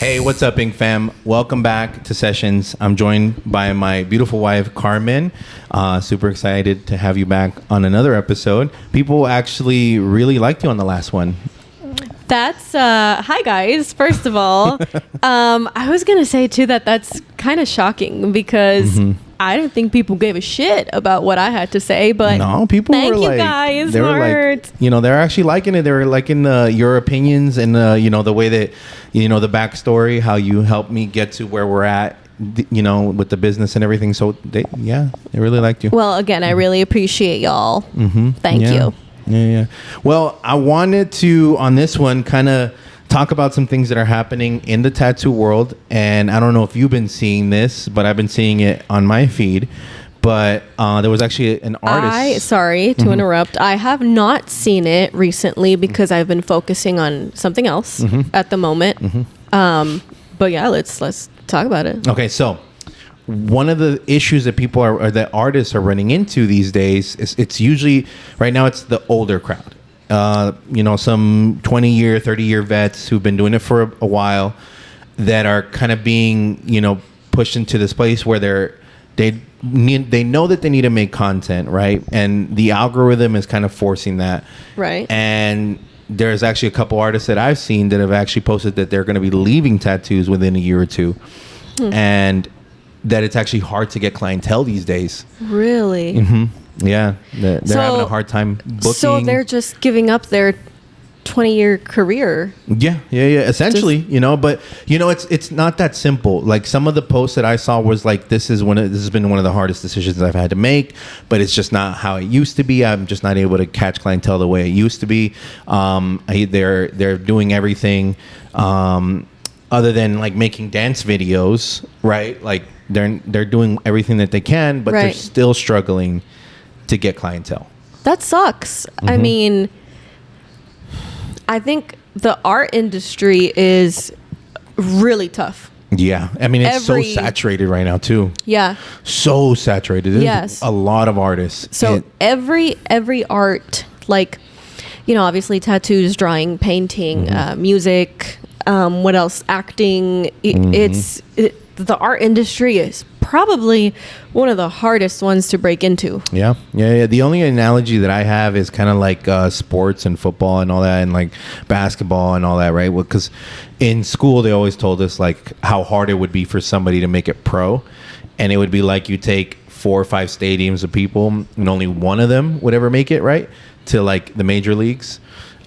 Hey, what's up, Ink Fam? Welcome back to Sessions. I'm joined by my beautiful wife, Carmen. Super excited to have you back on another episode. People actually really liked you on the last one. That's hi guys. First of all, I was gonna say too that's kind of shocking because I didn't think people gave a shit about what I had to say. But no, people thank were you like, guys. they were like, they're actually liking it. They were liking your opinions and the way that the backstory, how you helped me get to where we're at. With the business and everything. So they really liked you. Well, again, I really appreciate y'all. Thank you. Yeah. Well, I wanted to, on this one, kind of talk about some things that are happening in the tattoo world. And I don't know if you've been seeing this, but I've been seeing it on my feed. But there was actually an artist. Sorry to interrupt. I have not seen it recently because I've been focusing on something else at the moment. But yeah, let's talk about it. Okay, so one of the issues that people or that artists are running into these days is it's usually right now it's the older crowd. Some 20-year, 30-year vets who've been doing it for a while that are kind of being, pushed into this place where they know that they need to make content, right? And the algorithm is kind of forcing that. Right. And there's actually a couple artists that I've seen that have actually posted that they're going to be leaving tattoos within a year or two. And that it's actually hard to get clientele these days. Really? Yeah. They're having a hard time booking. So they're just giving up their 20-year career. Yeah. Essentially, but it's not that simple. Like some of the posts that I saw was like, this has been one of the hardest decisions I've had to make, but it's just not how it used to be. I'm just not able to catch clientele the way it used to be. They're doing everything other than like making dance videos, right? Like they're doing everything that they can, but they're still struggling to get clientele. That sucks. I mean, I think the art industry is really tough. Yeah. I mean, it's so saturated right now too. Yeah. So saturated. There's a lot of artists. So every art, like, obviously tattoos, drawing, painting, music, what else? Acting. The art industry is probably one of the hardest ones to break into. Yeah. The only analogy that I have is kind of like sports and football and all that, and like basketball and all that, right? Because in school they always told us like how hard it would be for somebody to make it pro, and it would be like you take 4 or 5 stadiums of people and only one of them would ever make it right to like the major leagues.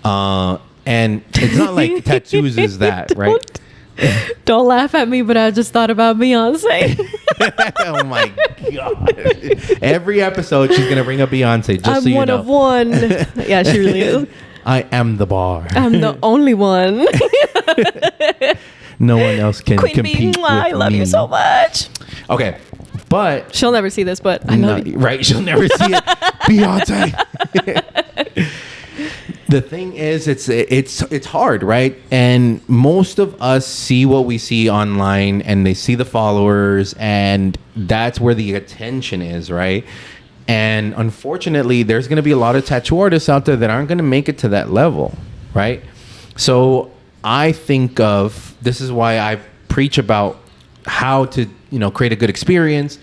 And it's not like tattoos is that, right? Don't laugh at me, but I just thought about Beyonce. Oh my God. Every episode she's going to bring up Beyonce, just I'm so you know. one of one. Yeah, she really is. I am the bar. I'm the only one. No one else can compete with I love me. you so much. Okay, but... She'll never see this, but I love you. Right, she'll never see it. Beyonce. The thing is, it's hard, right? And most of us see what we see online, and they see the followers, and that's where the attention is, right? And unfortunately, there's going to be a lot of tattoo artists out there that aren't going to make it to that level, right? So I think this is why I preach about how to, create a good experience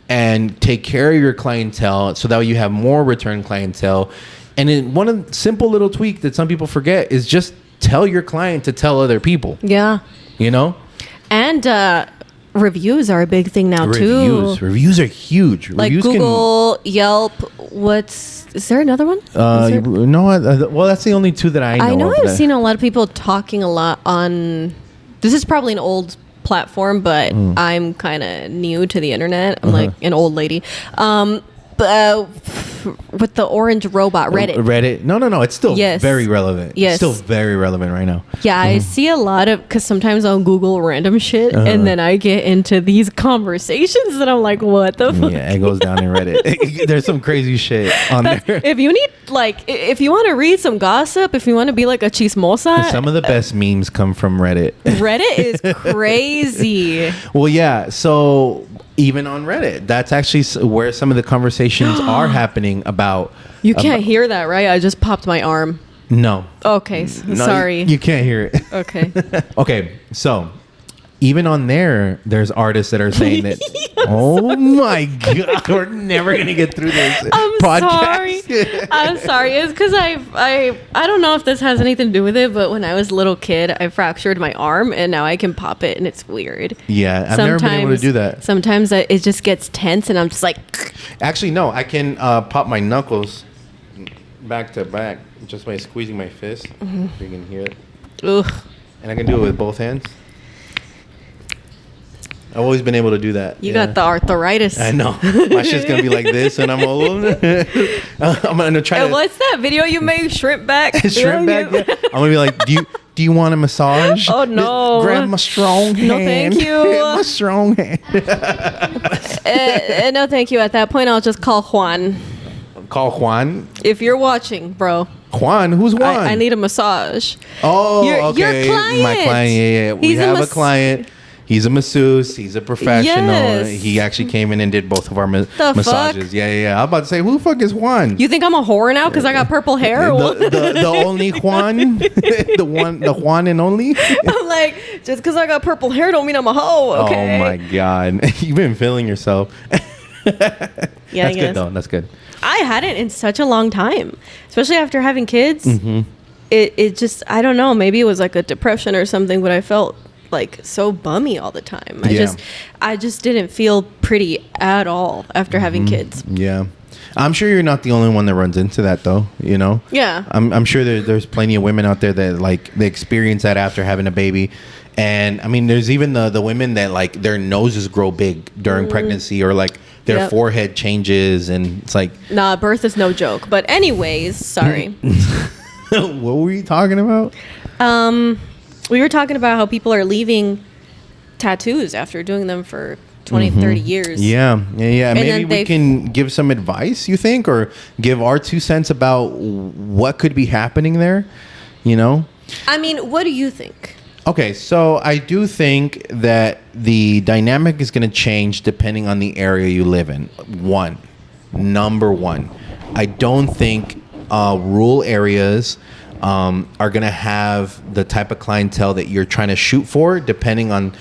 and take care of your clientele so that you have more return clientele. And then one of the simple little tweak that some people forget is just tell your client to tell other people. Yeah. And reviews are a big thing now too. Reviews are huge. Like reviews Google, Yelp. Is there another one? Well, that's the only 2 that I know. I know of I've seen a lot of people talking a lot on. This is probably an old platform, but I'm kind of new to the internet. I'm like an old lady. With the orange robot, Reddit. No. It's still very relevant. Yes. It's still very relevant right now. Yeah, I see a lot of, because sometimes I'll Google random shit, and then I get into these conversations that I'm like, what the fuck? Yeah, it goes down in Reddit. There's some crazy shit on there. If you need, if you want to read some gossip, if you want to be like a chismosa. Some of the best memes come from Reddit. Reddit is crazy. Well, yeah, so... Even on Reddit, that's actually where some of the conversations are happening about. You can't hear that, right? I just popped my arm. No. Okay, No, sorry. You can't hear it. Okay. Okay, so even on there's artists that are saying that, Yes. oh my God, we're never going to get through this I'm podcast. sorry. I'm sorry. It's because I don't know if this has anything to do with it, but when I was a little kid, I fractured my arm, and now I can pop it, and it's weird. Yeah, I've never been able to do that. Sometimes it just gets tense, and I'm just like. Actually, no, I can pop my knuckles back to back just by squeezing my fist. If you can hear it. Ugh. And I can do it with both hands. I've always been able to do that. You got the arthritis. I know. My shit's gonna be like this, and I'm all. I'm gonna try And to. what's that video you made? Shrimp back. Shrimp back. Yeah. I'm gonna be like, do you want a massage? Oh no! Grab my strong hand. No, thank you. My strong hand. No, thank you. At that point, I'll just call Juan. Call Juan. If you're watching, bro. Juan, who's Juan? I need a massage. Oh, Your okay. client. My client. Yeah. We have a client. He's a masseuse. He's a professional. Yes. He actually came in and did both of our The massages. fuck? Yeah. I'm about to say, who the fuck is Juan? You think I'm a whore now because I got purple hair? Or what? the only Juan, the Juan and only. I'm like, just because I got purple hair don't mean I'm a hoe. Okay. Oh my God, you've been feeling yourself. Yeah, That's good though. That's good. I hadn't in such a long time, especially after having kids. Mm-hmm. It just, I don't know, maybe it was like a depression or something, but I felt like so bummy all the time. I just didn't feel pretty at all after having kids. Yeah. I'm sure you're not the only one that runs into that though, you know? Yeah. I'm sure there's plenty of women out there that like they experience that after having a baby. And I mean, there's even the women that like their noses grow big during pregnancy, or like their forehead changes, and it's like, Nah, birth is no joke. But anyways, sorry. what were you talking about? We were talking about how people are leaving tattoos after doing them for 20, 30 years. Yeah. Maybe then we can give some advice, you think, or give our 2 cents about what could be happening there, you know? I mean, what do you think? Okay, so I do think that the dynamic is going to change depending on the area you live in. Number one, I don't think rural areas are going to have the type of clientele that you're trying to shoot for, depending on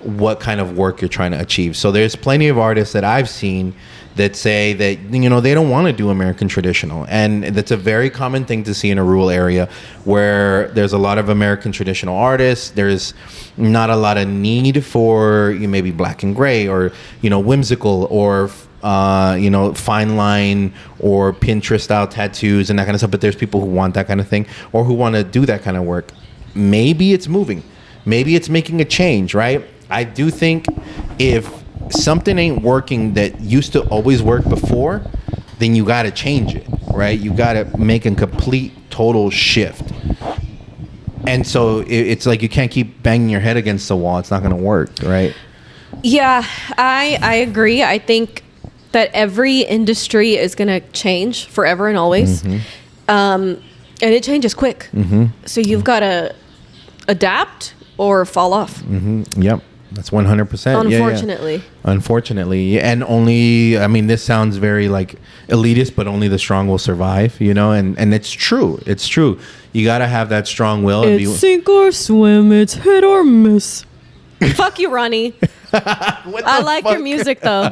what kind of work you're trying to achieve. So there's plenty of artists that I've seen that say that, you know, they don't want to do American traditional. And that's a very common thing to see in a rural area where there's a lot of American traditional artists. There's not a lot of need for maybe black and gray, or, you know, whimsical, or you know, fine line or Pinterest style tattoos and that kind of stuff. But there's people who want that kind of thing, or who want to do that kind of work. Maybe it's moving. Maybe it's making a change, right? I do think if something ain't working that used to always work before, then you got to change it, right? You got to make a complete, total shift. And so it's like you can't keep banging your head against the wall. It's not going to work, right? Yeah, I agree. I think that every industry is going to change forever and always. And it changes quick. So you've got to adapt or fall off. Yep. That's 100%. Unfortunately. Yeah. Unfortunately. And only, I mean, this sounds very like elitist, but only the strong will survive, you know? And it's true. It's true. You got to have that strong will. It's sink or swim. It's hit or miss. Fuck you, Ronnie. I like your music, though.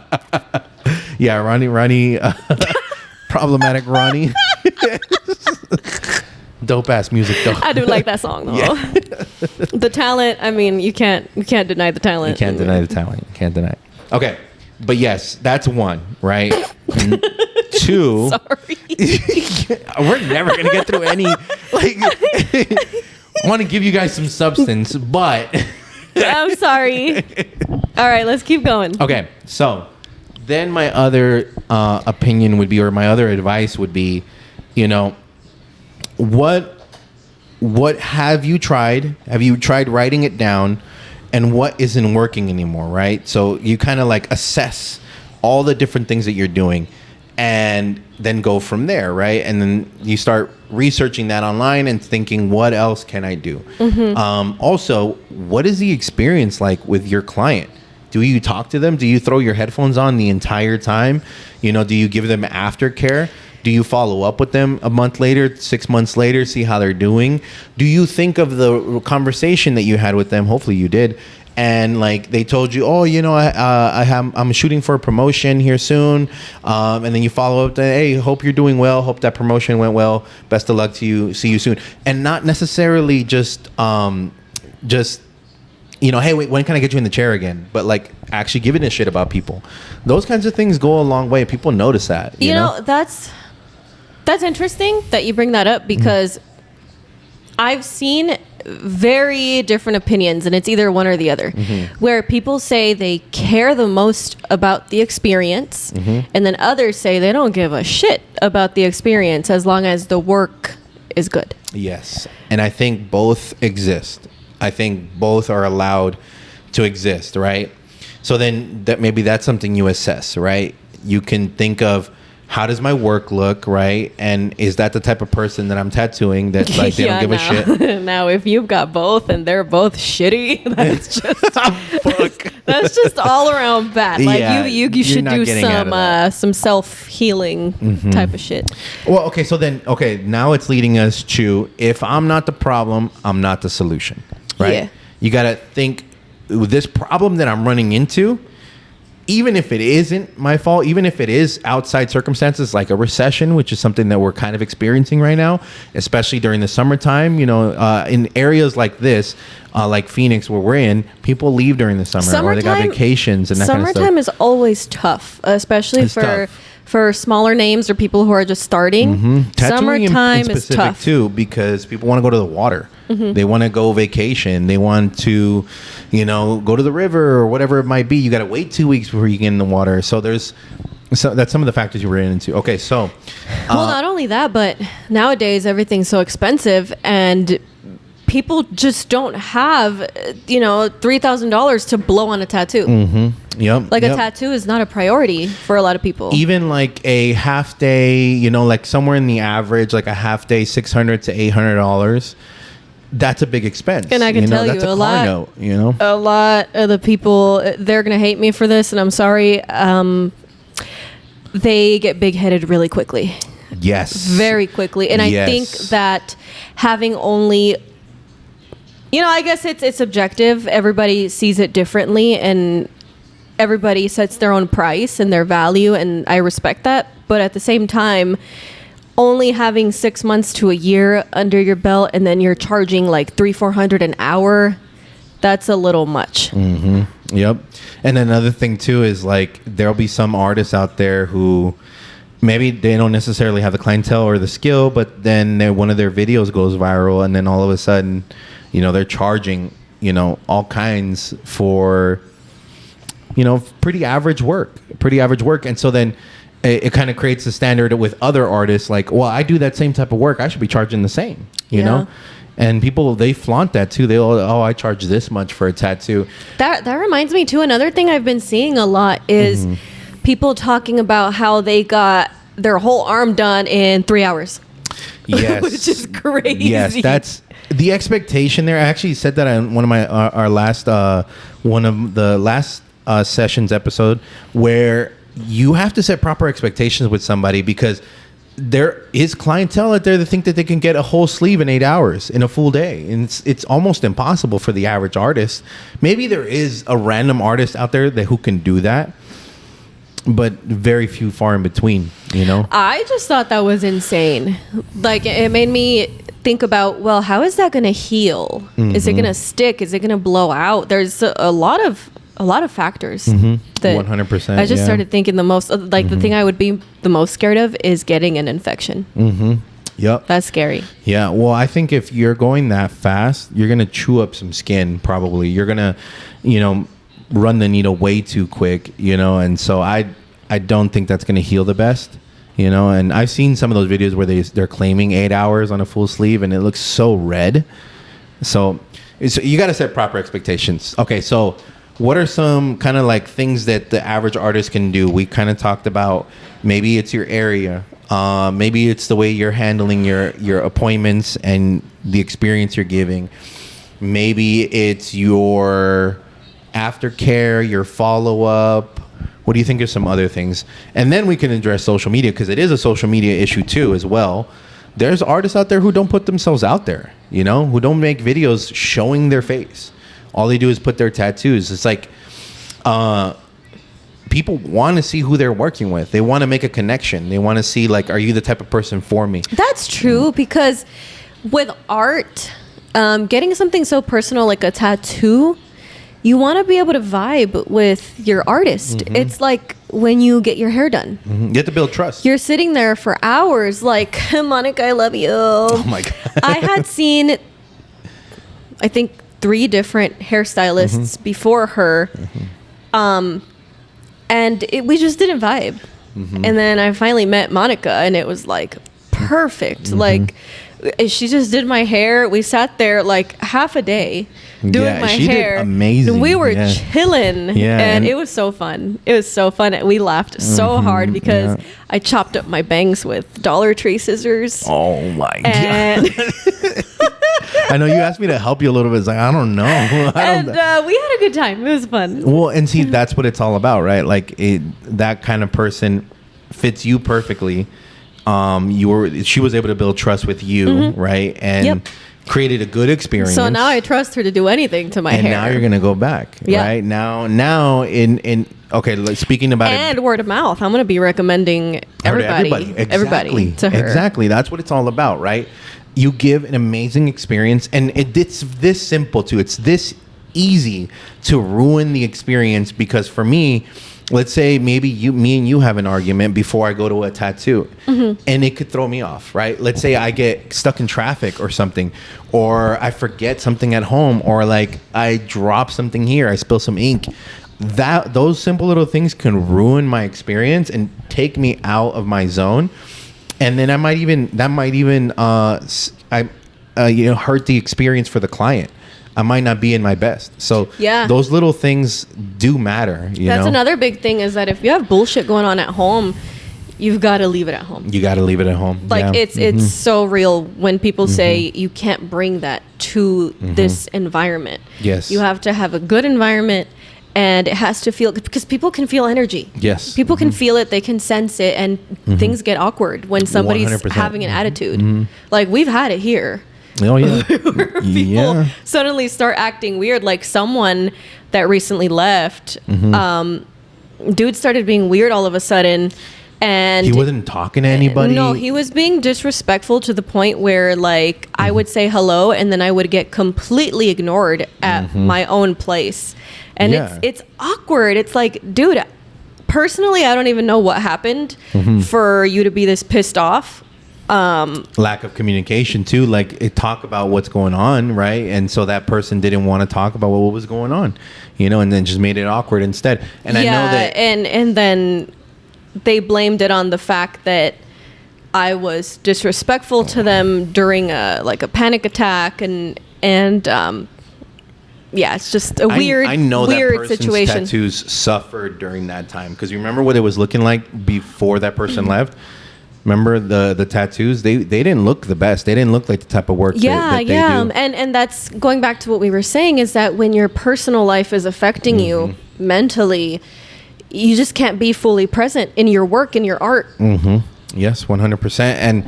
Yeah, Ronnie. Problematic Ronnie. Dope ass music though. I do like that song though. Yeah. The talent, I mean, you can't deny the talent. You can't deny the talent. You can't deny it. Okay. But yes, that's one, right? Two. Sorry. We're never gonna get through any like I want to give you guys some substance, but I'm sorry. All right, let's keep going. Okay. So then my other opinion would be, or my other advice would be, you know, what have you tried? Have you tried writing it down, and what isn't working anymore, right? So you kind of like assess all the different things that you're doing, and then go from there, right? And then you start researching that online and thinking, what else can I do? Also, what is the experience like with your client? Do you talk to them? Do you throw your headphones on the entire time? You know, do you give them aftercare? Do you follow up with them a month later, 6 months later, see how they're doing? Do you think of the conversation that you had with them? Hopefully you did. and like they told you, oh, I'm shooting for a promotion here soon, and then you follow up, hey, hope you're doing well, hope that promotion went well, best of luck to you, see you soon, and not necessarily just hey, wait, when can I get you in the chair again? But like actually giving a shit about people. Those kinds of things go a long way. People notice that. You know, that's interesting that you bring that up, because I've seen very different opinions, and it's either one or the other, where people say they care the most about the experience, and then others say they don't give a shit about the experience as long as the work is good. Yes. And I think both exist. I think both are allowed to exist, right? So then maybe that's something you assess, right? You can think of, how does my work look, right? And is that the type of person that I'm tattooing that like they don't give a shit? Now, if you've got both and they're both shitty, that's just that's just all around bad. Like you should do some self-healing type of shit. Well, okay, now it's leading us to, if I'm not the problem, I'm not the solution, right? Yeah. You got to think, this problem that I'm running into, even if it isn't my fault, even if it is outside circumstances like a recession, which is something that we're kind of experiencing right now, especially during the summertime, in areas like this, like Phoenix, where we're in, people leave during the summer, or they got vacations and that kind of stuff. Summertime is always tough, especially for smaller names or people who are just starting. Summertime is tough too, because people want to go to the water. They want to go vacation. They want to, go to the river or whatever it might be. You got to wait 2 weeks before you get in the water. So that's some of the factors you ran into. Okay, so well, not only that, but nowadays everything's so expensive, and people just don't have $3,000 to blow on a tattoo. Yep. A tattoo is not a priority for a lot of people. Even like a half day, like somewhere in the average, like a half day, $600 to $800. That's a big expense. And I can tell you, a lot of the people, they're going to hate me for this, and I'm sorry. They get big-headed really quickly. Yes. Very quickly. And I think that having only, I guess it's subjective. Everybody sees it differently, and everybody sets their own price and their value, and I respect that. But at the same time, only having 6 months to a year under your belt, and then you're charging like $300-400 an hour, that's a little much. Yep. And another thing too is like, there'll be some artists out there who maybe they don't necessarily have the clientele or the skill, but then one of their videos goes viral, and then all of a sudden, they're charging, all kinds for, pretty average work. And so then it kind of creates a standard with other artists, like, well, I do that same type of work, I should be charging the same, you know? And people, they flaunt that too. I charge this much for a tattoo. That reminds me too, another thing I've been seeing a lot is people talking about how they got their whole arm done in 3 hours. Yes. Which is crazy. Yes, that's the expectation there. I actually said that on one of my our last one of the last sessions episode, where you have to set proper expectations with somebody, because there is clientele out there that think that they can get a whole sleeve in 8 hours in a full day, and it's almost impossible for the average artist. Maybe there is a random artist out there who can do that, but very few, far in between. I just thought that was insane. Like, it made me think about, well, how is that going to heal? Is it going to stick? Is it going to blow out? There's a lot of factors that 100%. I just started thinking the most, like the thing I would be the most scared of is getting an infection. Yep. That's scary. Yeah. Well, I think if you're going that fast, you're going to chew up some skin, probably. You're going to, run the needle way too quick, and so I don't think that's going to heal the best, and I've seen some of those videos where they're claiming 8 hours on a full sleeve, and it looks so red. So you got to set proper expectations. Okay. So what are some kind of like things that the average artist can do? We kind of talked about, maybe it's your area. Maybe it's the way you're handling your appointments and the experience you're giving. Maybe it's your aftercare, your follow-up. What do you think are some other things? And then we can address social media, because it is a social media issue too as well. There's artists out there who don't put themselves out there, who don't make videos showing their face. All they do is put their tattoos. It's like people want to see who they're working with. They want to make a connection. They want to see, like, are you the type of person for me? That's true, because with art, getting something so personal like a tattoo, you want to be able to vibe with your artist. It's like when you get your hair done. You have to build trust. You're sitting there for hours like, Monica, I love you. Oh my God. I had seen, I think, 3 different hairstylists before her. And we just didn't vibe. And then I finally met Monica, and it was like perfect. Like, she just did my hair. We sat there like half a day doing my she hair. Did amazing. We were chilling, and it was so fun. It was so fun. We laughed so hard because I chopped up my bangs with Dollar Tree scissors. Oh my and God. I know you asked me to help you a little bit. It's like, I don't know. And we had a good time. It was fun. Well, and see, that's what it's all about, right? Like, that kind of person fits you perfectly. She was able to build trust with you, right? And created a good experience. So now I trust her to do anything to my hair. And now you're gonna go back, right? Now in okay, speaking about and word of mouth, I'm gonna be recommending everybody to her. Exactly, that's what it's all about, right? You give an amazing experience, and it's this simple too. It's this easy to ruin the experience, because for me, let's say maybe me and you have an argument before I go to a tattoo, and it could throw me off, right? Let's say I get stuck in traffic or something, or I forget something at home, or like I drop something here, I spill some ink. Those simple little things can ruin my experience and take me out of my zone, and then that might even hurt the experience for the client. I might not be in my best. So those little things do matter. That's another big thing, is that if you have bullshit going on at home, you've got to leave it at home. You got to leave it at home. Like, it's so real when people say you can't bring that to this environment. Yes. You have to have a good environment, and it has to feel, because people can feel energy. Yes. People can feel it. They can sense it, and things get awkward when somebody's 100%. having an attitude. Like, we've had it here. Oh yeah. People suddenly start acting weird. Like, someone that recently left, dude started being weird all of a sudden, and he wasn't talking to anybody. No, he was being disrespectful to the point where, like, I would say hello, and then I would get completely ignored at my own place, and it's awkward. It's like, dude, personally, I don't even know what happened for you to be this pissed off. Lack of communication too, like, talk about what's going on, right? And so that person didn't want to talk about what was going on, and then just made it awkward instead. And I know that, and then they blamed it on the fact that I was disrespectful to them during a panic attack, and it's just a weird, I know weird that person's situation. Tattoos suffered during that time, because you remember what it was looking like before that person left. Remember the tattoos? They didn't look the best. They didn't look like the type of work that they do. And that's going back to what we were saying, is that when your personal life is affecting you mentally, you just can't be fully present in your work, in your art. Yes, 100%. And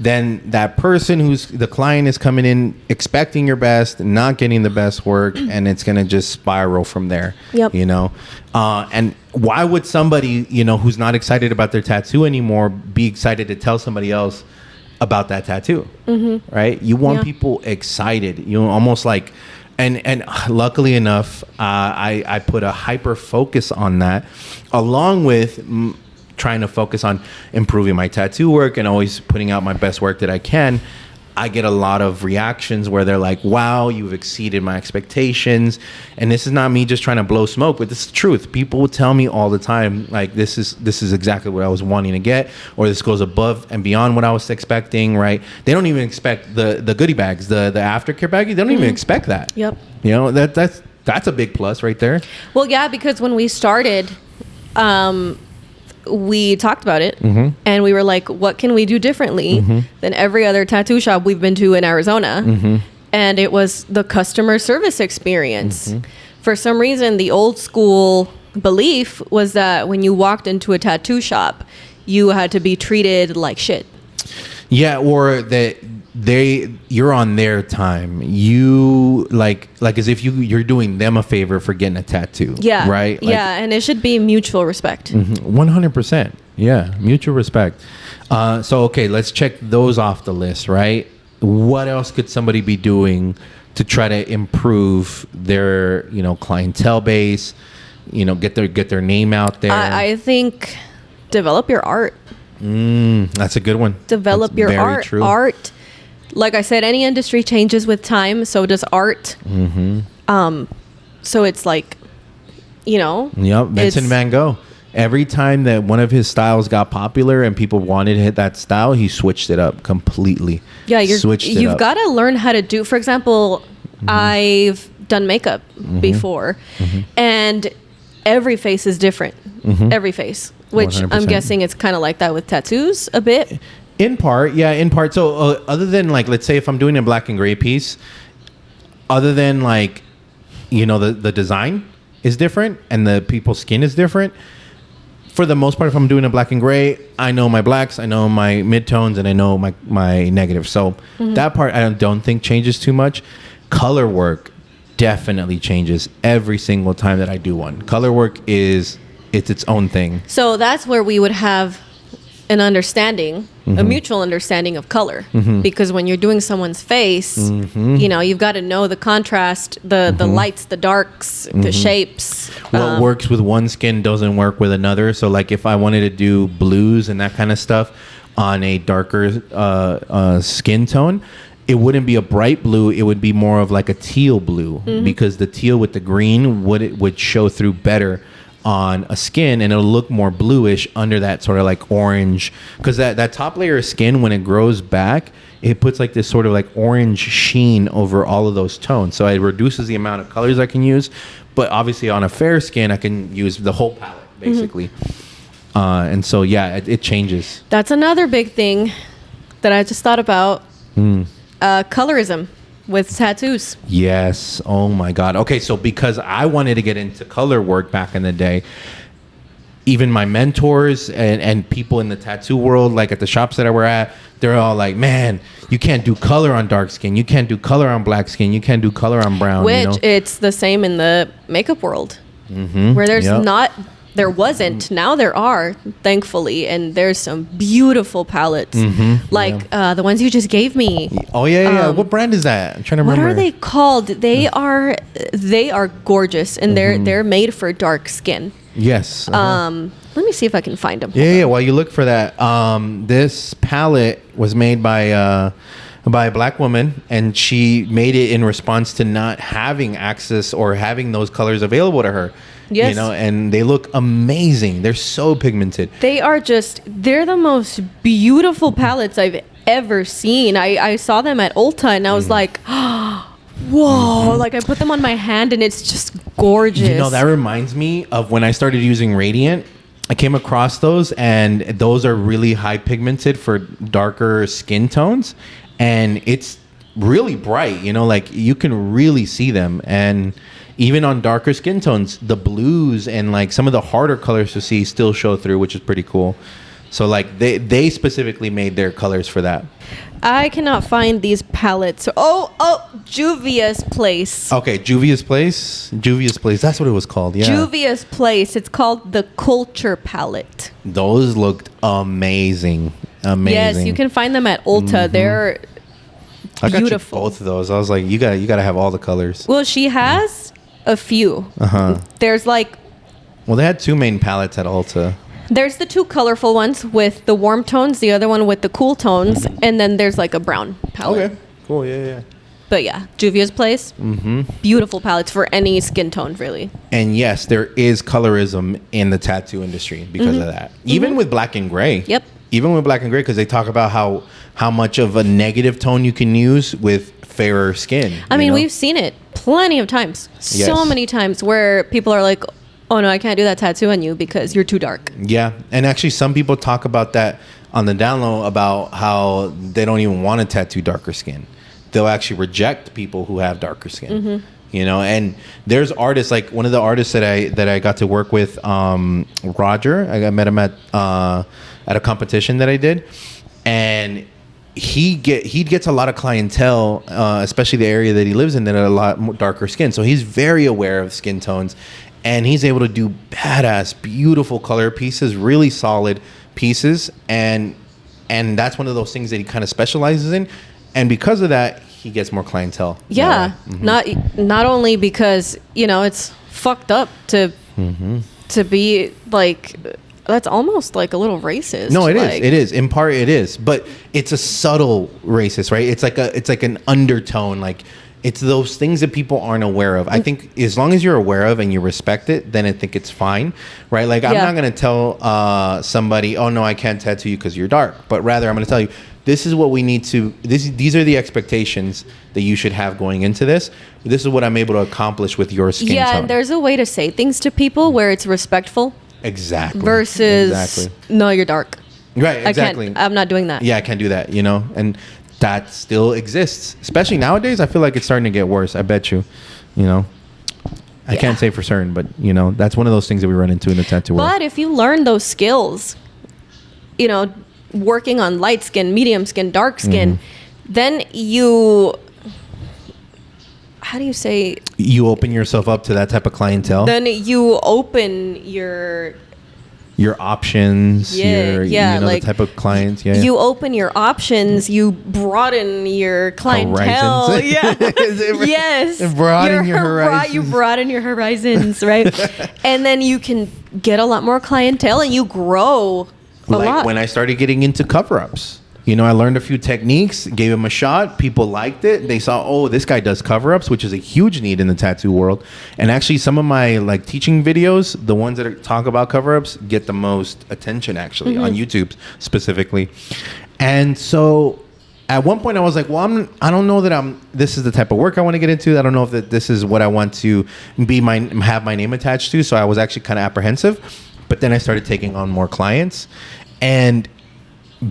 then that person who's the client is coming in expecting your best, not getting the best work, and it's going to just spiral from there. Yep. And why would somebody, who's not excited about their tattoo anymore, be excited to tell somebody else about that tattoo? Right? You want people excited. Almost like, and luckily enough, I put a hyper focus on that, along with trying to focus on improving my tattoo work and always putting out my best work that I can. I get a lot of reactions where they're like, wow, you've exceeded my expectations. And this is not me just trying to blow smoke, but this is the truth. People will tell me all the time, like, this is exactly what I was wanting to get, or this goes above and beyond what I was expecting, right? They don't even expect the goodie bags, the aftercare baggie. They don't even expect that. Yep. That's a big plus right there. Well, yeah, because when we started, we talked about it, and we were like, what can we do differently than every other tattoo shop we've been to in Arizona? And it was the customer service experience. For some reason, the old school belief was that when you walked into a tattoo shop, you had to be treated like shit. Yeah, or that you're on their time. You like as if you're doing them a favor for getting a tattoo. Yeah. Right. Like, Yeah, and it should be mutual respect. 100%. Yeah, mutual respect. So okay, let's check those off the list. Right. What else could somebody be doing to try to improve their clientele base? Get their name out there. I think develop your art. That's a good one. Develop That's your very art. true. Art, like I said, any industry changes with time. So does art. So it's like, Yep, Vincent it's- Van Gogh. Every time that one of his styles got popular and people wanted to hit that style, he switched it up completely. Yeah, You've got to learn how to do. For example, I've done makeup before, and every face is different. Every face, which I'm 100%. guessing it's kind of like that with tattoos a bit. In part, yeah, in part. So other than like, let's say if I'm doing a black and gray piece, other than like, the design is different and the people's skin is different. For the most part, if I'm doing a black and gray, I know my blacks, I know my midtones, and I know my negatives. So that part I don't think changes too much. Color work definitely changes every single time that I do one. Color work it's its own thing. So that's where we would have an understanding, a mutual understanding of color. Because when you're doing someone's face, you've got to know the contrast, the lights, the darks, the shapes. What works with one skin doesn't work with another. So like if I wanted to do blues and that kind of stuff on a darker skin tone, it wouldn't be a bright blue. It would be more of like a teal blue because the teal with the green would show through better on a skin, and it'll look more bluish under that sort of like orange, because that top layer of skin, when it grows back, it puts like this sort of like orange sheen over all of those tones. So it reduces the amount of colors I can use, but obviously on a fair skin I can use the whole palette basically. And so yeah, it changes. That's another big thing that I just thought about. Colorism with tattoos. Yes. Oh my God. Okay. So because I wanted to get into color work back in the day, even my mentors and people in the tattoo world, like at the shops that I were at, they're all like, man, you can't do color on dark skin. You can't do color on black skin. You can't do color on brown. Which it's the same in the makeup world, where there's there wasn't. Now there are, thankfully, and there's some beautiful palettes, like the ones you just gave me. Oh yeah. What brand is that? I'm trying to remember. What are they called? They are gorgeous, and they're made for dark skin. Yes. Let me see if I can find them. Yeah. While you look for that, this palette was made by a black woman, and she made it in response to not having access or having those colors available to her. Yes. And they look amazing. They're so pigmented. They're the most beautiful palettes I've ever seen. I saw them at Ulta, and I was like, whoa, like I put them on my hand, and it's just gorgeous. That reminds me of when I started using Radiant. I came across those, and those are really high pigmented for darker skin tones, and it's really bright, like you can really see them. And even on darker skin tones, the blues and like some of the harder colors to see still show through, which is pretty cool. So like they specifically made their colors for that. I cannot find these palettes. Oh, Juvia's Place. Okay, Juvia's Place. That's what it was called. Yeah. Juvia's Place. It's called the Culture Palette. Those looked amazing. Yes, you can find them at Ulta. They're I got you beautiful. both of those. I was like, you got to have all the colors. Well, she has a few. There's like, well, they had two main palettes at Ulta. There's the two colorful ones with the warm tones, the other one with the cool tones, and then there's like a brown palette. Okay, cool, yeah. But yeah, Juvia's Place, beautiful palettes for any skin tone, really. And yes, there is colorism in the tattoo industry because of that. Even with black and gray. Yep. Even with black and gray, because they talk about how much of a negative tone you can use with fairer skin. I mean, we've seen it plenty of times. So Yes. many times where people are like, oh no, I can't do that tattoo on you because you're too dark. Yeah, and actually some people talk about that on the down low about how they don't even want to tattoo darker skin. They'll actually reject people who have darker skin. And there's artists, like one of the artists that I got to work with, Roger. I met him at a competition that I did, and he gets a lot of clientele, especially the area that he lives in, that are a lot more darker skin. So he's very aware of skin tones, and he's able to do badass, beautiful color pieces, really solid pieces, and that's one of those things that he kind of specializes in, and because of that, he gets more clientele. Yeah, not only because it's fucked up to be like. That's almost like a little racist. No, it is. It is. In part, it is. But it's a subtle racist, right? It's like an undertone. Like, it's those things that people aren't aware of. I think as long as you're aware of and you respect it, then I think it's fine, right? Like, I'm not going to tell somebody, oh, no, I can't tattoo you because you're dark. But rather, I'm going to tell you, this is what we need to, these are the expectations that you should have going into this. This is what I'm able to accomplish with your skin tone. Yeah, and there's a way to say things to people where it's respectful. Exactly. Versus, no, you're dark. Right, exactly. I'm not doing that. Yeah, I can't do that, and that still exists. Especially nowadays, I feel like it's starting to get worse. I bet you, I can't say for certain, but, that's one of those things that we run into in the tattoo world. But if you learn those skills, working on light skin, medium skin, dark skin, then you... How do you say? You open yourself up to that type of clientele. Then you open your options. The type of clients. Yeah. You open your options. You broaden your clientele. Horizons. Yeah. Yes. Broaden your horizons. You broaden your horizons, right? And then you can get a lot more clientele, and you grow a lot. When I started getting into cover-ups. I learned a few techniques, gave them a shot. People liked it. They saw, oh, this guy does cover-ups, which is a huge need in the tattoo world. And actually, some of my teaching videos, the ones that talk about cover-ups, get the most attention actually on YouTube specifically. And so, at one point, I was like, well, I don't know that this is the type of work I want to get into. I don't know if this is what I want to have my name attached to. So I was actually kind of apprehensive. But then I started taking on more clients, and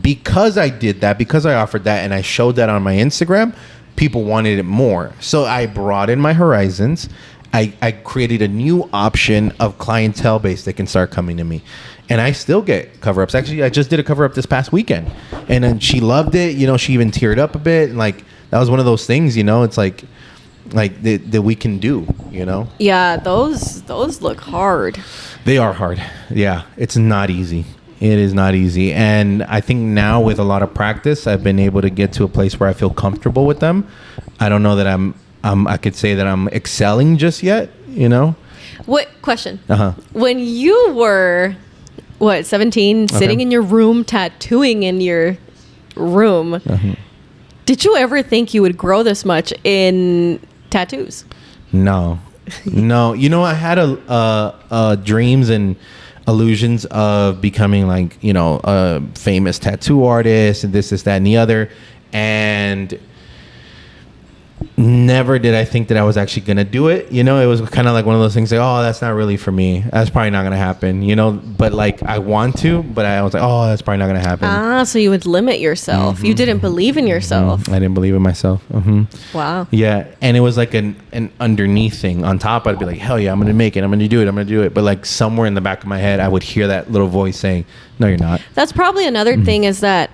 because I did that, because I offered that and I showed that on my Instagram, people wanted it more. So I broadened my horizons. I created a new option of clientele base that can start coming to me. And I still get cover-ups. Actually, I just did a cover-up this past weekend. And then she loved it. She even teared up a bit. And that was one of those things, it's like that we can do, Yeah, those look hard. They are hard. Yeah, it's not easy. It is not easy. And I think now with a lot of practice, I've been able to get to a place where I feel comfortable with them. I don't know that I could say that I'm excelling just yet, What question? When you were, 17, sitting in your room, tattooing in your room, did you ever think you would grow this much in tattoos? No. I had dreams and illusions of becoming a famous tattoo artist and this, that, and the other. And never did I think that I was actually going to do it. It was kind of like one of those things like, oh, that's not really for me. That's probably not going to happen, but I want to, but I was like, oh, that's probably not going to happen. So you would limit yourself. You didn't believe in yourself. I didn't believe in myself. Wow. Yeah. And it was like an underneath thing. On top, I'd be like, hell yeah, I'm going to make it. I'm going to do it. I'm going to do it. But somewhere in the back of my head, I would hear that little voice saying, no, you're not. That's probably another thing is that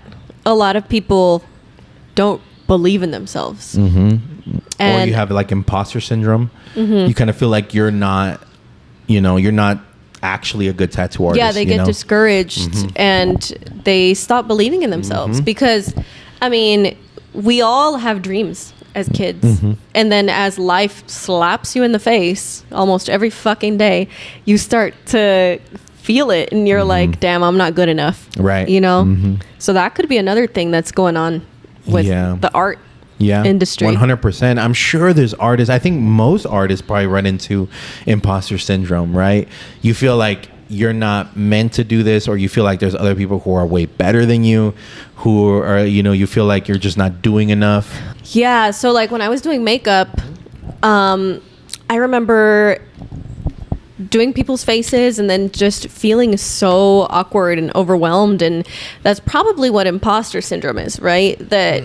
a lot of people don't believe in themselves. Or you have imposter syndrome. You kind of feel like you're not actually a good tattoo artist. Yeah, they get discouraged and they stop believing in themselves because, we all have dreams as kids. And then as life slaps you in the face almost every fucking day, you start to feel it and you're like, damn, I'm not good enough. Right. So that could be another thing that's going on with the art industry. 100%. I'm sure there's artists. I think most artists probably run into imposter syndrome, right? You feel like you're not meant to do this, or you feel like there's other people who are way better than you, who are, you feel like you're just not doing enough. Yeah. So when I was doing makeup, I remember doing people's faces and then just feeling so awkward and overwhelmed, and that's probably what imposter syndrome is, right? That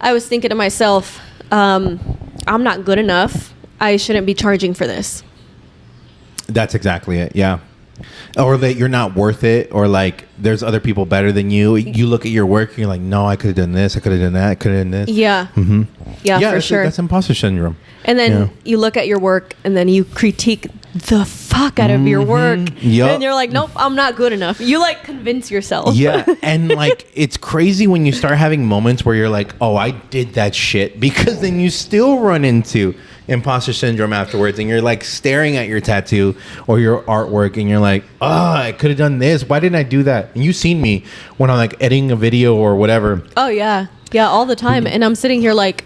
I was thinking to myself, I'm not good enough. I shouldn't be charging for this. That's exactly it. Yeah. or that you're not worth it, or like there's other people better than you. You look at your work and you're like, no, I could have done this, I could have done that, I could have done this. Yeah. Yeah, for sure. That's imposter syndrome. And then you look at your work and then you critique the fuck out of your work. Yep. And you're like, nope, I'm not good enough. You like convince yourself. Yeah. And like, it's crazy when you start having moments where you're like, oh, I did that shit, because then you still run into imposter syndrome afterwards, and you're like staring at your tattoo or your artwork and you're like, oh, I could have done this. Why didn't I do that? And you've seen me when I'm like editing a video or whatever. Oh, yeah. Yeah, all the time. And I'm sitting here like,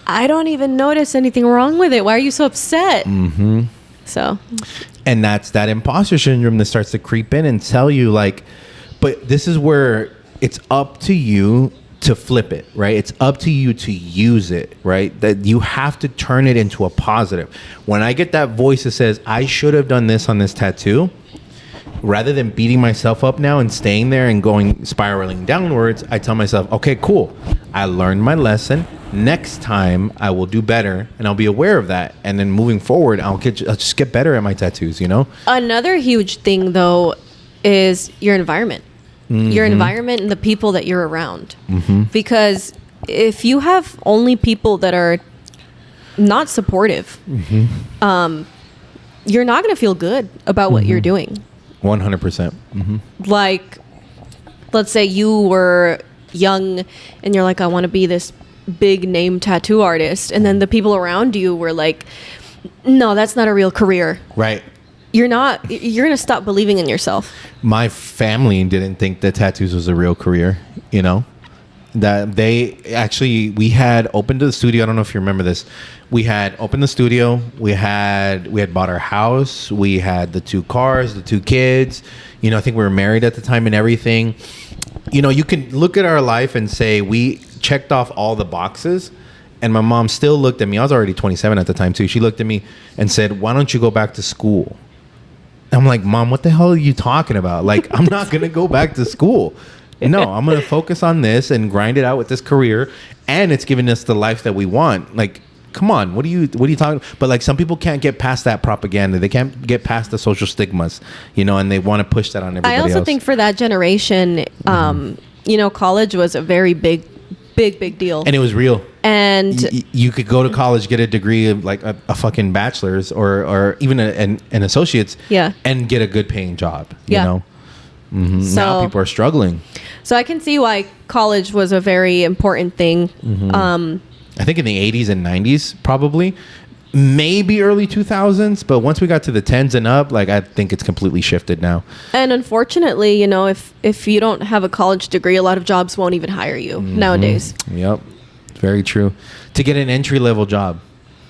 I don't even notice anything wrong with it. Why are you so upset? So, and that's that imposter syndrome that starts to creep in and tell you like, but this is where it's up to you to flip it, right? It's up to you to use it, right? That you have to turn it into a positive. When I get that voice that says, I should have done this on this tattoo, rather than beating myself up now and staying there and going spiraling downwards, I tell myself, okay, cool. I learned my lesson. Next time I will do better, and I'll be aware of that. And then moving forward, I'll just get better at my tattoos, you know? Another huge thing though is your environment. Your environment and the people that you're around. Because if you have only people that are not supportive, you're not going to feel good about what you're doing. 100%. Like, let's say you were young and you're like, I want to be this big name tattoo artist. And then the people around you were like, no, that's not a real career. Right. You're going to stop believing in yourself. My family didn't think that tattoos was a real career, you know? That we had opened the studio. I don't know if you remember this. We had opened the studio. We had bought our house. We had the 2 cars, the 2 kids. You know, I think we were married at the time and everything. You know, you can look at our life and say we checked off all the boxes. And my mom still looked at me. I was already 27 at the time too. She looked at me and said, why don't you go back to school? I'm like, Mom, what the hell are you talking about? Like, I'm not going to go back to school. No, I'm going to focus on this and grind it out with this career. And it's giving us the life that we want. Like, come on, what are you talking? But like, some people can't get past that propaganda. They can't get past the social stigmas, you know, and they want to push that on everybody else. I also think for that generation, you know, college was a very big deal. And it was real. And you could go to college, get a degree of like a fucking bachelor's or even an associate's, and get a good paying job. You know, so, now people are struggling. So I can see why college was a very important thing. I think in the 80s and 90s, probably, maybe early 2000s. But once we got to the 10s and up, like I think it's completely shifted now. And unfortunately, you know, if you don't have a college degree, a lot of jobs won't even hire you nowadays. Yep. Very true. To get an entry-level job,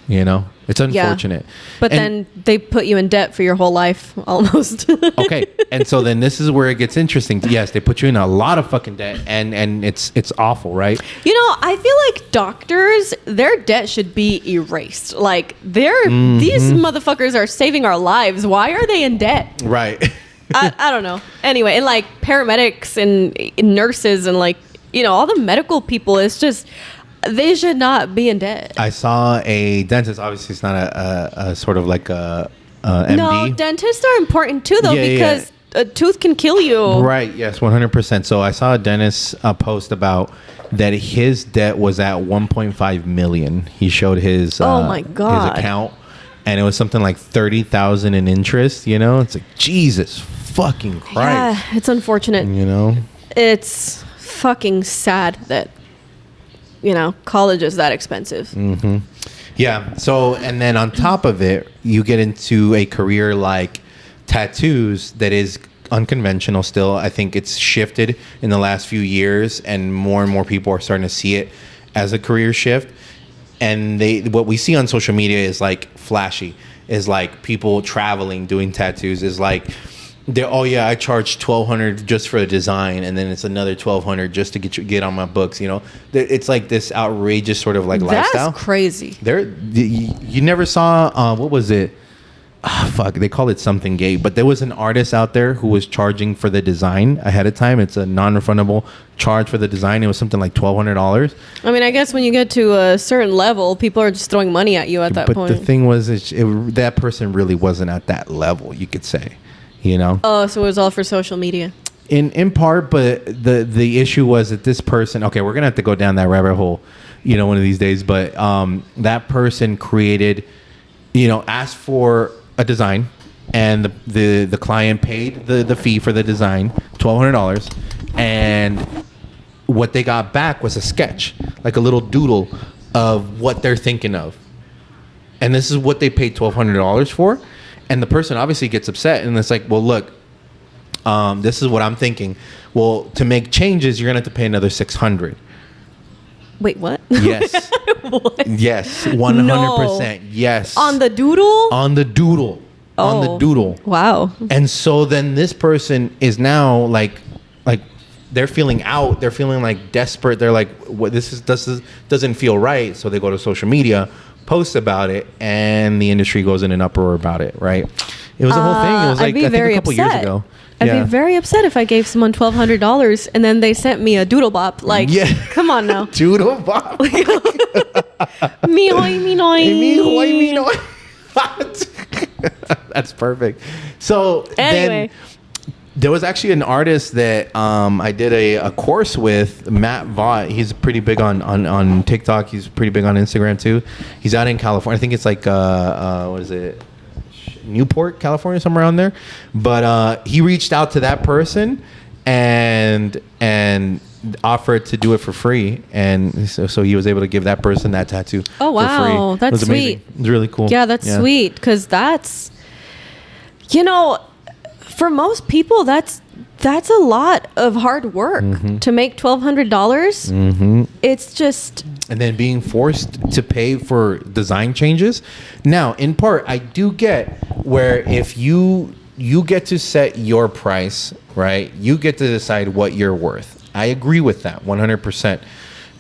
you know, it's unfortunate. But then they put you in debt for your whole life almost. Okay. And so then this is where it gets interesting. Yes, they put you in a lot of fucking debt, and it's awful, right? You know, I feel like doctors, their debt should be erased. Like these motherfuckers are saving our lives. Why are they in debt? Right. I don't know. Anyway, and like paramedics and nurses and like, you know, all the medical people, it's just, they should not be in debt. I saw a dentist. Obviously, it's not a sort of like a MD. No, dentists are important too, though, because a tooth can kill you. Right. Yes, 100%. So I saw a dentist post about that his debt was at 1.5 million. He showed his oh my God, his account, and it was something like 30,000 in interest. You know, it's like Jesus fucking Christ. Yeah, it's unfortunate. You know, it's fucking sad that, you know, college is that expensive. Yeah. So, and then on top of it, you get into a career like tattoos that is unconventional still. I think it's shifted in the last few years, and more people are starting to see it as a career shift. And what we see on social media is like flashy, is like people traveling, doing tattoos, is like, I charge $1,200 just for a design, and then it's another $1,200 just to get on my books. You know, it's like this outrageous sort of like lifestyle. That's crazy. You never saw what was it? They call it something gay, but there was an artist out there who was charging for the design ahead of time. It's a non-refundable charge for the design. It was something like $1,200. I mean, I guess when you get to a certain level, people are just throwing money at you at that point. But the thing was, that person really wasn't at that level, you could say. you know? Oh, so it was all for social media. In part, but the issue was that this person, okay, we're gonna have to go down that rabbit hole, you know, one of these days. But that person created, you know, asked for a design, and the client paid the fee for the design, $1,200, and what they got back was a sketch, like a little doodle of what they're thinking of, and this is what they paid $1,200 for, and the person obviously gets upset, and it's like, well, look. This is what I'm thinking. Well, to make changes, you're gonna have to pay another $600. Wait, what? Yes. What? Yes. 100%. Yes. On the doodle? On the doodle. On the doodle. Wow. And so then this person is now like they're feeling out. They're feeling like desperate. They're like, what? This doesn't feel right. So they go to social media, post about it, and the industry goes in an uproar about it. Right? It was a whole thing. It was like I think a couple years ago. I'd be very upset if I gave someone $1,200 and then they sent me a doodle bop. Like, come on now. Doodle bop. Me hoy, me noy. Me hoy, me noy. That's perfect. So anyway. Then there was actually an artist that I did a course with, Matt Vaught. He's pretty big on TikTok. He's pretty big on Instagram too. He's out in California. I think it's like what is it? Newport, California, somewhere around there. But he reached out to that person and offered to do it for free, and so he was able to give that person that tattoo. Oh wow, that's sweet. It was really cool. Yeah, that's sweet, because that's, you know, for most people that's a lot of hard work to make $1,200. It's just, and then being forced to pay for design changes. Now, in part, I do get where if you get to set your price, right? You get to decide what you're worth. I agree with that 100%.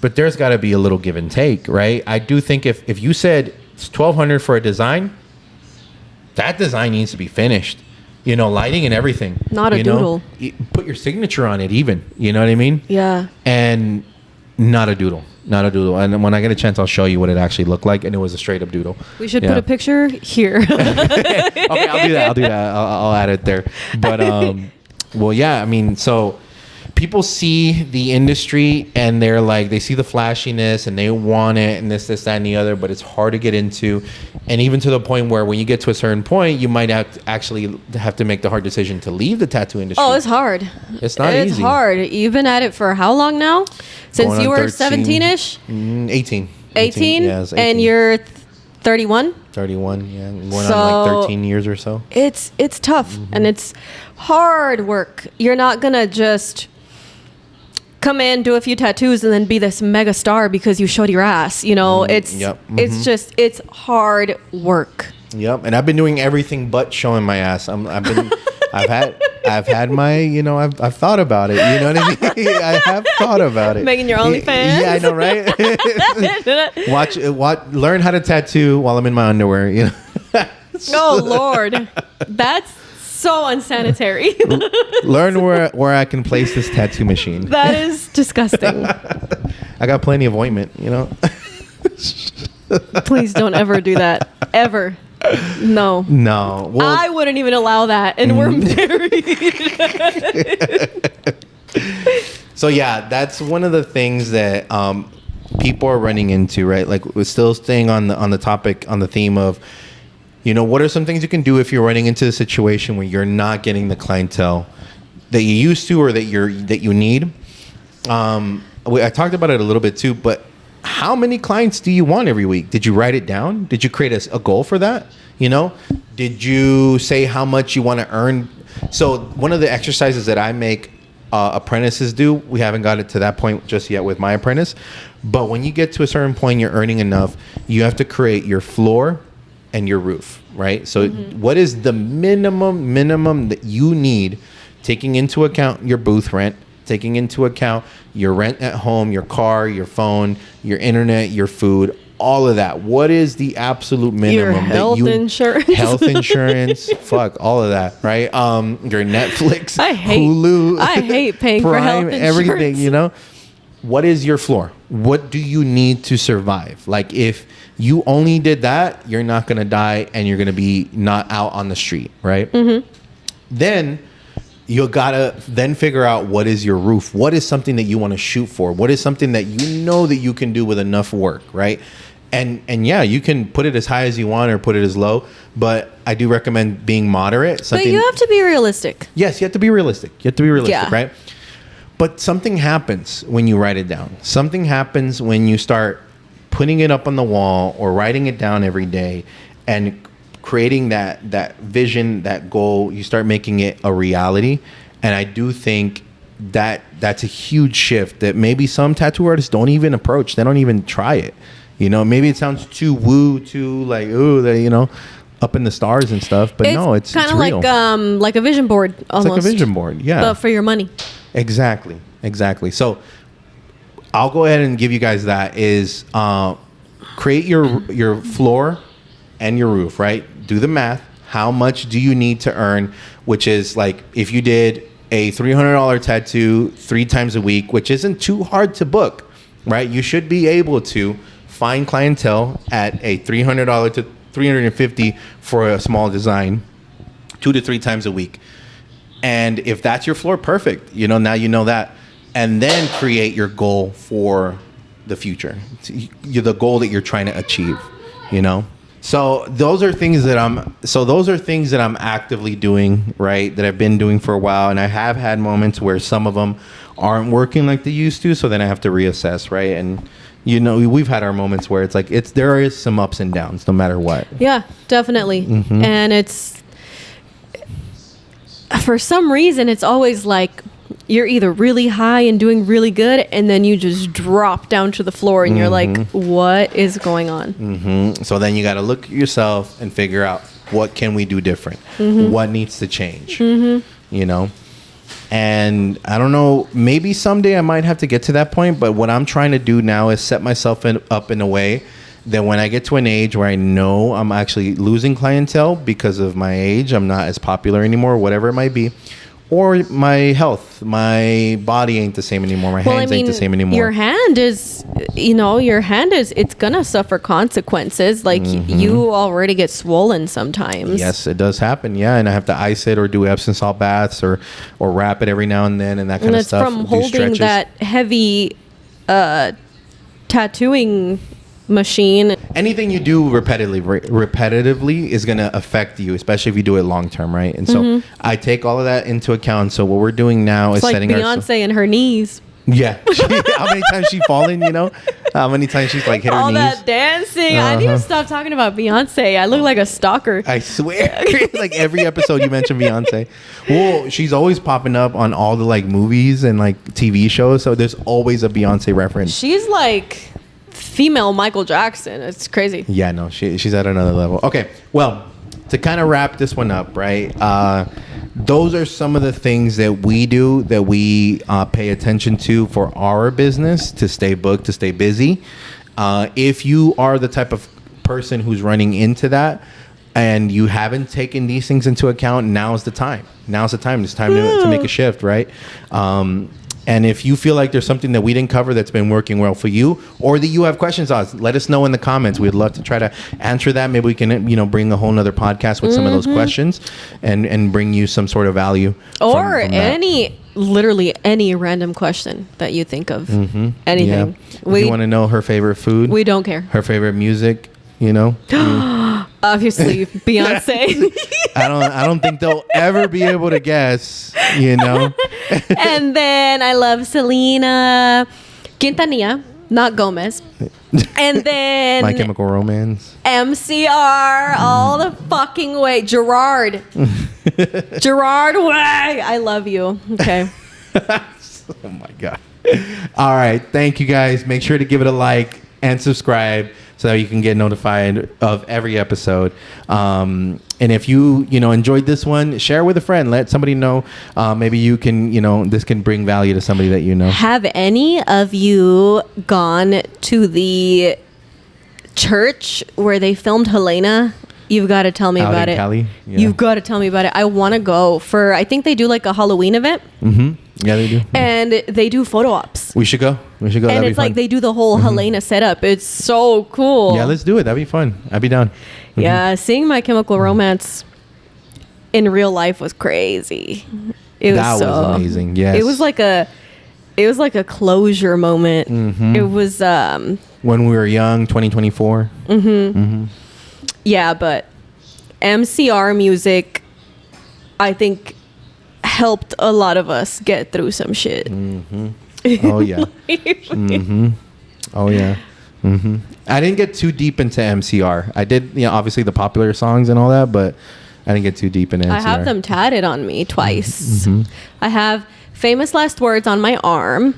But there's got to be a little give and take, right? I do think if you said it's $1,200 for a design, that design needs to be finished. You know, lighting and everything. Not a doodle. Put your signature on it even. You know what I mean? Yeah. And not a doodle. Not a doodle. And when I get a chance, I'll show you what it actually looked like. And it was a straight up doodle. We should put a picture here. Okay, I'll do that. I'll add it there. But, well, yeah, I mean, so people see the industry and they're like, they see the flashiness and they want it and this, that, and the other, but it's hard to get into. And even to the point where when you get to a certain point, you might actually have to make the hard decision to leave the tattoo industry. Oh, it's hard. It's not easy. It's hard. You've been at it for how long now? Since you were 17-ish? 18. 18? Yeah, 18. And you're 31? 31, yeah. Going on like 13 years or so. It's tough and it's hard work. You're not going to just come in, do a few tattoos, and then be this mega star because you showed your ass. You know, it's it's hard work. Yep, and I've been doing everything but showing my ass. I've had my, you know, I've thought about it. You know what I mean? I have thought about it. Making your OnlyFans. Yeah, I know, right? Watch, learn how to tattoo while I'm in my underwear. You know. Oh Lord, that's so unsanitary. Learn where I can place this tattoo machine. That is disgusting. I got plenty of ointment, you know. Please don't ever do that. Ever. No. Well, I wouldn't even allow that, and we're married. So yeah, that's one of the things that people are running into, right? Like we're still staying on the topic, on the theme of, you know, what are some things you can do if you're running into a situation where you're not getting the clientele that you used to or that you need. I talked about it a little bit too, but how many clients do you want every week? Did you write it down? Did you create a goal for that? You know, did you say how much you want to earn? So one of the exercises that I make apprentices do, we haven't got it to that point just yet with my apprentice, but when you get to a certain point, you're earning enough, you have to create your floor and your roof, right? So what is the minimum that you need, taking into account your booth rent, taking into account your rent at home, your car, your phone, your internet, your food, all of that. What is the absolute minimum? Your health insurance. Health insurance, fuck, all of that, right? Your Netflix, Hulu. I hate paying Prime, for health insurance. everything, you know? What is your floor? What do you need to survive? Like if you only did that, you're not going to die and you're going to be not out on the street, right? Then you gotta then figure out what is your roof. What is something that you want to shoot for? What is something that you know that you can do with enough work, right? And yeah, you can put it as high as you want or put it as low, but I do recommend being moderate. But you have to be realistic. Yes, you have to be realistic. You have to be realistic, Yeah. right? But something happens when you write it down. Something happens when you start putting it up on the wall or writing it down every day and creating that vision, that goal. You start making it a reality. And I do think that that's a huge shift that maybe some tattoo artists don't even approach. They don't even try it. You know, maybe it sounds too woo, too like, ooh, you know, up in the stars and stuff. But no, it's kind of real. like a vision board almost. It's like a vision board, yeah. But for your money. Exactly. So I'll go ahead and give you guys that is create your floor and your roof, right? Do the math. How much do you need to earn? Which is like if you did a $300 tattoo 3 times a week, which isn't too hard to book, right? You should be able to find clientele at a $300 to $350 for a small design 2 to 3 times a week. And if that's your floor, perfect. You know, now you know that. And then create your goal for the future. The goal that you're trying to achieve, you know? So those are things that I'm actively doing, right? That I've been doing for a while. And I have had moments where some of them aren't working like they used to. So then I have to reassess, right? And you know, we've had our moments where it's like there is some ups and downs no matter what. Yeah, definitely. Mm-hmm. And it's for some reason it's always like you're either really high and doing really good and then you just drop down to the floor and you're like, what is going on? Mm-hmm. So then you got to look at yourself and figure out what can we do different? What needs to change? You know? And I don't know, maybe someday I might have to get to that point. But what I'm trying to do now is set myself up in a way that when I get to an age where I know I'm actually losing clientele because of my age, I'm not as popular anymore, whatever it might be, or my health, my body ain't the same anymore. My hands ain't the same anymore. Your hand is, it's going to suffer consequences. Like you already get swollen sometimes. Yes, it does happen. Yeah. And I have to ice it or do Epsom salt baths or wrap it every now and then and that kind of stuff. And it's from holding that heavy tattooing machine. Anything you do repetitively is going to affect you, especially if you do it long term, right? And so I take all of that into account. So what we're doing now is like setting Beyonce and her knees. Yeah. How many times she fallen, you know? How many times she's like hit her all knees? That dancing. I need to stop talking about Beyonce. I look like a stalker. I swear. Like every episode you mention Beyonce. Well, she's always popping up on all the like movies and like TV shows. So there's always a Beyonce reference. She's like female Michael Jackson. It's crazy. Yeah, no, she's at another level. Okay, well, to kind of wrap this one up, right? Those are some of the things that we do, that we pay attention to for our business to stay booked, to stay busy. If you are the type of person who's running into that and you haven't taken these things into account, now's the time. It's time to make a shift, right? And if you feel like there's something that we didn't cover that's been working well for you, or that you have questions on, let us know in the comments. We'd love to try to answer that. Maybe we can, bring a whole nother podcast with some of those questions and bring you some sort of value. Or literally any random question that you think of. Anything. Yeah. If you want to know her favorite food. We don't care. Her favorite music, Obviously, Beyonce. I don't think they'll ever be able to guess, And then I love Selena Quintanilla, not Gomez. And then My Chemical Romance. MCR all the fucking way. Gerard Way. I love you. Okay. Oh my God. All right. Thank you guys. Make sure to give it a like and subscribe so that you can get notified of every episode. And if you enjoyed this one, share with a friend. Let somebody know. Maybe you can, this can bring value to somebody that you know. Have any of you gone to the church where they filmed Helena? You've got to tell me about it. Cali? Yeah. You've got to tell me about it. I want to go I think they do like a Halloween event. Yeah, they do. And they do photo ops. We should go. And That'd it's like they do the whole Helena setup. It's so cool. Yeah, let's do it. That'd be fun. I'd be down. Yeah, seeing My Chemical Romance in real life was crazy. That was amazing. Yes. It was like a closure moment. Mm-hmm. It was when we were young, 2024. yeah, but MCR music, I think, helped a lot of us get through some shit. Oh yeah. Oh yeah. I didn't get too deep into MCR. I did, obviously the popular songs and all that, but I didn't get too deep into MCR. I have them tatted on me twice. I have Famous Last Words on my arm,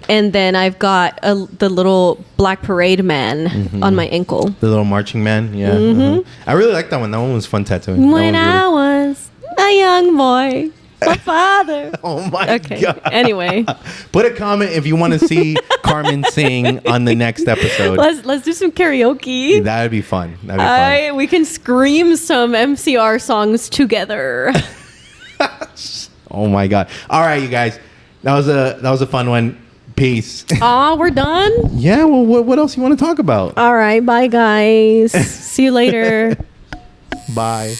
and then I've got the little Black Parade Man on my ankle. The little marching man, yeah. I really like that one. That one was fun tattooing. When I was a young boy, my father. Oh my God. Anyway, put a comment if you want to see Carmen sing on the next episode. Let's do some karaoke. That'd be fun. We can scream some MCR songs together. Oh my God. All right, you guys. That was a fun one. Peace. Aw, we're done? Yeah, well, what else you want to talk about? All right, bye guys. See you later. Bye.